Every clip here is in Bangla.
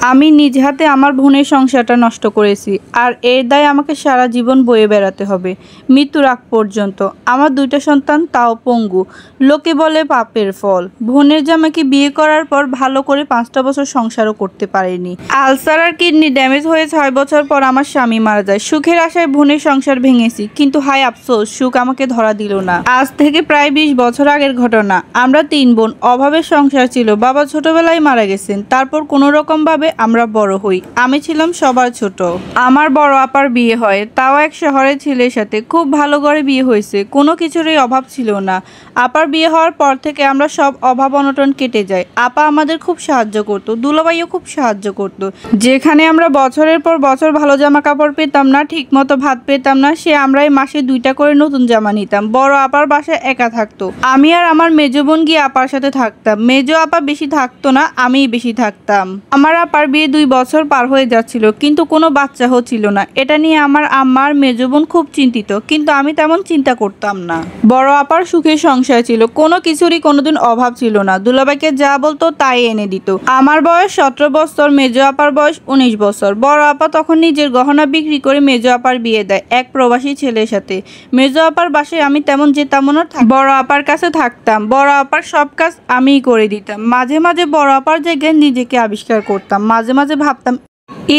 আমি নিজ হাতে আমার বোনের সংসারটা নষ্ট করেছি, আর এর দায় আমাকে সারা জীবন বয়ে বেড়াতে হবে, মৃত্যুর আগ পর্যন্ত। আমার 2টা সন্তান, তাও পঙ্গু। লোকে বলে পাপের ফল। বোনের জামাইকে বিয়ে করার পর ভালো করে 5টা বছর সংসারও করতে পারিনি। আলসার আর কিডনি ড্যামেজ হয়ে 6 বছর পর আমার স্বামী মারা যায়। সুখের আশায় বোনের সংসার ভেঙেছি, কিন্তু হায় আফসোস, সুখ আমাকে ধরা দিল না। আজ থেকে প্রায় 20 বছর আগের ঘটনা। আমরা 3 বোন, অভাবের সংসার ছিল। বাবা ছোটবেলায় মারা গেছেন। তারপর কোনো রকম ভাবে আমরা বড় হই। আমি ছিলাম সবার ছোট। আমার বড় আপার বিয়ে হয়, তাও এক শহরের ছেলের সাথে। খুব ভালো ঘরে বিয়ে হয়েছে, কোনো কিছুরই অভাব ছিল না। আপার বিয়ে হওয়ার পর থেকে আমরা সব অভাব অনটন কেটে যায়। আপা আমাদের খুব সাহায্য করতো, দুলাভাইও খুব সাহায্য করতো। যেখানে আমরা বছরের পর বছর ভালো জামা কাপড় পেতাম না, ঠিক মতো ভাত পেতাম না, সে আমরাই মাসে 2টা করে নতুন জামা নিতাম। বড় আপার বাসায় একা থাকতো। আমি আর আমার মেজো বোন গিয়ে আপার সাথে থাকতাম। মেজো আপা বেশি থাকতো না, আমিই বেশি থাকতাম। আমার আপার বিয়ে 2 বছর পার হয়ে যাচ্ছিল, কিন্তু কোনো বাচ্চা হচ্ছিল না। এটা নিয়ে আমার আম্মা আর মেজো বোন খুব চিন্তিত, কিন্তু আমি তেমন চিন্তা করতাম না। বড় আপার সুখের সংসার ছিল, কোনো কিছুরই কোনোদিন অভাব ছিল না। দুলাভাইকে যা বলতো তাই এনে দিত। আমার বয়স 17 বছর, মেজো আপার বয়স 19 বছর। বড় আপা তখন নিজের গহনা বিক্রি করে মেজো আপার বিয়ে দেয় এক প্রবাসী ছেলের সাথে। মেজো আপার বাসায় আমি তেমন যেতাম না, বড় আপার কাছে থাকতাম। বড় আপার সব কাজ আমিই করে দিতাম। মাঝে মাঝে বড় আপার জায়গায় নিজেকে আবিষ্কার করতাম। মাঝে মাঝে ভাবতাম,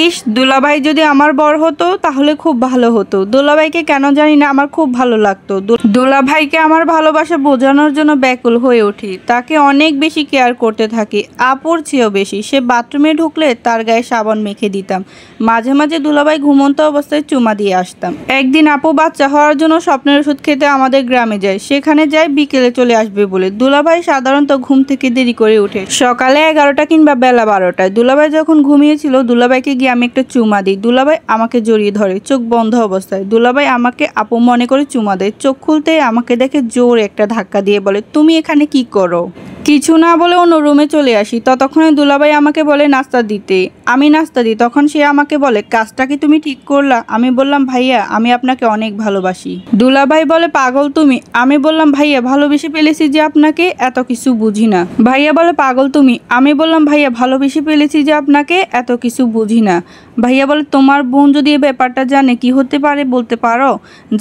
ইস, দুলাভাই যদি আমার বর হতো তাহলে খুব ভালো হতো। দুলাভাইকে কেন জানি না আমার খুব ভালো লাগতো। দুলাভাইকে আমার ভালোবাসা বোঝানোর জন্য ব্যাকুল হয়ে উঠি। তাকে অনেক বেশি কেয়ার করতে থাকি, আপুর চেয়েও বেশি। সে বাথরুমে ঢুকলে তার গায়ে সাবান মেখে দিতাম। মাঝে মাঝে দুলাভাই ঘুমন্ত অবস্থায় চুমা দিয়ে আসতাম। একদিন আপু বাচ্চা হওয়ার জন্য স্বপ্নের ওষুধ খেতে আমাদের গ্রামে যায়। সেখানে যায় বিকেলে চলে আসবে বলে। দুলাভাই সাধারণত ঘুম থেকে দেরি করে উঠে, সকালে 11টা কিংবা বেলা 12টায়। দুলাভাই যখন ঘুমিয়েছিল, দুলাভাইকে গিয়ে আমি একটা চুমা দিই। দুলাভাই আমাকে জড়িয়ে ধরে, চোখ বন্ধ অবস্থায়। দুলাভাই আমাকে আপু মনে করে চুমা দেয়। চোখ খুলতেই আমাকে দেখে জোরে একটা ধাক্কা দিয়ে বলে, তুমি এখানে কি করো? কিছু না বলে অন্য রুমে চলে আসি। ততক্ষণে দুলাভাই আমাকে বলে নাস্তা দিতে। আমি নাস্তা দিই। তখন সে আমাকে বলে, কাজটা কি তুমি ঠিক করলা? আমি বললাম, ভাইয়া, আমি আপনাকে অনেক ভালোবাসি। দুলাভাই বলে, পাগল তুমি? আমি বললাম, ভাইয়া, ভালোবেসে ফেলেছি যে আপনাকে, এত কিছু বুঝি না। ভাইয়া বলে, পাগল তুমি? আমি বললাম, ভাইয়া, ভালোবেসে ফেলেছি যে আপনাকে, এত কিছু বুঝি না। ভাইয়া বলে, তোমার বোন যদি এই ব্যাপারটা জানে কি হতে পারে বলতে পারো?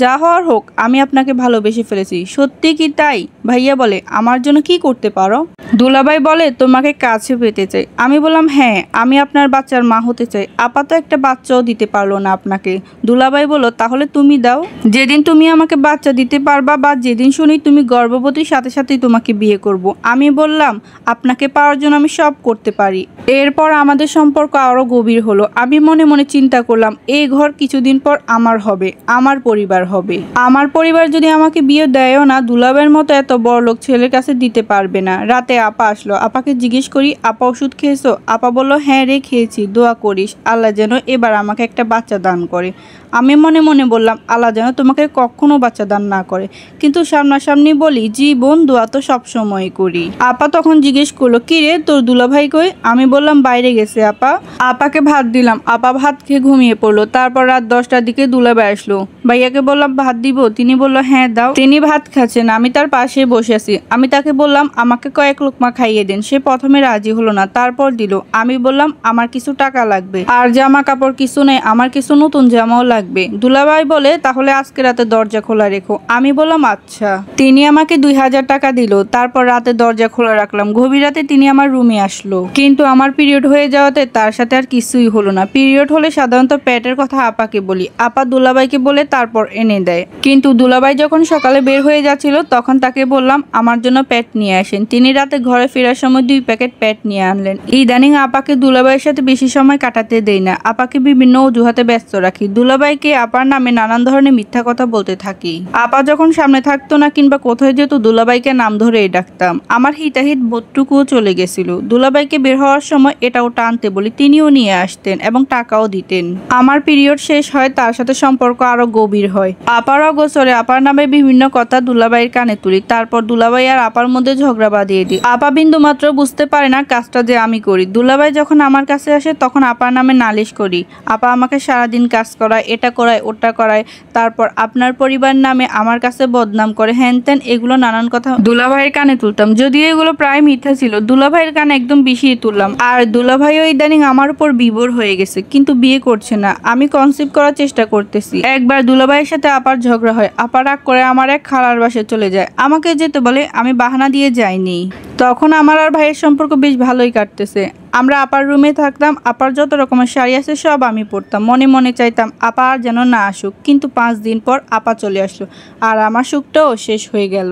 যা হওয়ার হোক, আমি আপনাকে ভালোবেসে ফেলেছি। সত্যি কি তাই? ভাইয়া বলে, আমার জন্য কি করতে পারো? দুলাভাই বলে, তোমাকে কাছে পেতে চাই। আমি বললাম, হ্যাঁ, আমি আপনার বাচ্চার মা হতে চাই। আপা তো একটা বাচ্চাও দিতে পারলো না আপনাকে। দুলাভাই বলল, তাহলে তুমি দাও। যেদিন তুমি আমাকে বাচ্চা দিতে পারবা, বা যেদিন শুনি তুমি গর্ভবতীর সাথে সাথেই তোমাকে বিয়ে করব। আমি বললাম, আপনাকে পাওয়ার জন্য আমি সব করতে পারি। এরপর আমাদের সম্পর্ক আরো গভীর হলো। আমি মনে মনে চিন্তা করলাম, এই ঘর কিছুদিন পর আমার হবে, আমার পরিবার হবে। আমার পরিবার যদি আমাকে বিয়ে দেয়ও না, দুলাভাইয়ের মতো এত বড়লোক ছেলের কাছে দিতে পারবে না। রাতে আপা আসলো। আপাকে জিজ্ঞেস করি, আপা ওষুধ খেয়েছো? আপা বলল, হ্যাঁ রে, খেয়েছি। দোয়া করিস আল্লাহ যেন এবার আমাকে একটা বাচ্চা দান করে। আমি মনে মনে বললাম, আল্লাহ যেন তোমাকে কখনো বাচ্চা দান না করে। কিন্তু সামনাসামনি বলি, জি বোন, দোয়া তো সবসময় করি। আপা তখন জিজ্ঞেস করলো, কি রে, তোর দুলাভাই কই? আমি বললাম, বাইরে গেছে আপা। আপাকে ভাত দিলাম। আপা ভাত খেয়ে ঘুমিয়ে পড়লো। তারপর রাত 10টার দিকে দুলাভাই আসলো। ভাইয়াকে বললাম, ভাত দিব? তিনি বলল, হ্যাঁ দাও। তিনি ভাত খাচ্ছেন, আমি তার পাশে বসে আছি। আমি তাকে বললাম, আমাকে কয়েক লোকমা খাইয়ে দেন। সে প্রথমে রাজি হলো না, তারপর দিল। আমি বললাম, আমার কিছু টাকা লাগবে, আর জামা কাপড় কিছু নেই, আমার কিছু নতুন জামাও লাগবে। দুলাভাই বলে, তাহলে আজকে রাতে দরজা খোলা রেখো। আমি বললাম, আচ্ছা। তিনি আমাকে 2000 টাকা দিল। তারপর রাতে দরজা খোলা রাখলাম। গভীর রাতে তিনি আমার রুমে আসলো, কিন্তু আমার পিরিয়ড হয়ে যাওয়াতে তার সাথে আর কিছুই হলো না। পিরিয়ড হলে সাধারণত প্যাটের কথা আপাকে বলি। আপা দুলাভাইকে বলে তারপর এনে দেয়। কিন্তু দুলাভাই যখন সকালে বের হয়ে যাচ্ছিল, তখন তাকে বললাম, আমার জন্য প্যাট নিয়ে আসেন। তিনি রাতে ঘরে ফেরার সময় 2 প্যাকেট প্যাট নিয়ে আনলেন। ইদানিং আপাকে দুলাভাইয়ের সাথে বেশি সময় কাটাতে দেই না। আপাকে বিভিন্ন অজুহাতে ব্যস্ত রাখি। দুলাভাইকে আপার নামে নানান ধরনের মিথ্যা কথা বলতে থাকি। আপা যখন সামনে থাকতো না কিংবা কোথায় যেত, দুলাভাইকে নাম ধরেই ডাকতাম। আমার হিতাহিত বোধটুকুও চলে গেছিল। দুলাভাইকে বের হওয়ার সময় এটা ওটা আনতে বলি, তিনিও নিয়ে আসতেন এবং টাকাও দিতেন। আমার পিরিয়ড শেষ হয়, তার সাথে সম্পর্ক আরো গভীর হয়। আপার অগোচরে আপার নামে বিভিন্ন কথা দুলাভাইয়ের কানে তুলি। তারপর দুলাভাই আর আপার মধ্যে ঝগড়া বাঁধিয়ে দিই। আপা বিন্দু মাত্র বুঝতে পারে না কাজটা যে আমি করি। দুলাভাই যখন আমার কাছে আসে, তখন আপার নামে নালিশ করি। আপা আমাকে সারাদিন কাজ করা, এটা এটা করায় ওটা করায়, তারপর আপনার পরিবার নামে আমার কাছে বদনাম করে, হ্যান ত্যান, এগুলো নানান কথা দুলাভাইয়ের কানে তুলতাম। যদিও এগুলো প্রায় মিথ্যা ছিল, দুলাভাইয়ের কানে একদম বিষিয়ে তুললাম। আর দুলাভাইও ইদানিং আমার উপর বিভোর হয়ে গেছে, কিন্তু বিয়ে করছে না। আমি কনসিভ করার চেষ্টা করতেছি। একবার দুলাভাইয়ের সাথে আপার ঝগড়া হয়, আপা রাগ করে আমার এক খালার বাসায় চলে যায়, আমাকে যেতে বলে, আমি বাহানা দিয়ে যাইনি। তখন আমার আর ভাইয়ের সম্পর্ক বেশ ভালোই কাটতেছে। আমরা আপার রুমে থাকতাম, আপার যত রকমের শাড়ি আছে সব আমি পরতাম। মনে মনে চাইতাম আপা আর যেন না আসুক, কিন্তু 5 দিন পর আপা চলে আসলো আর আমার সুখটাও শেষ হয়ে গেল।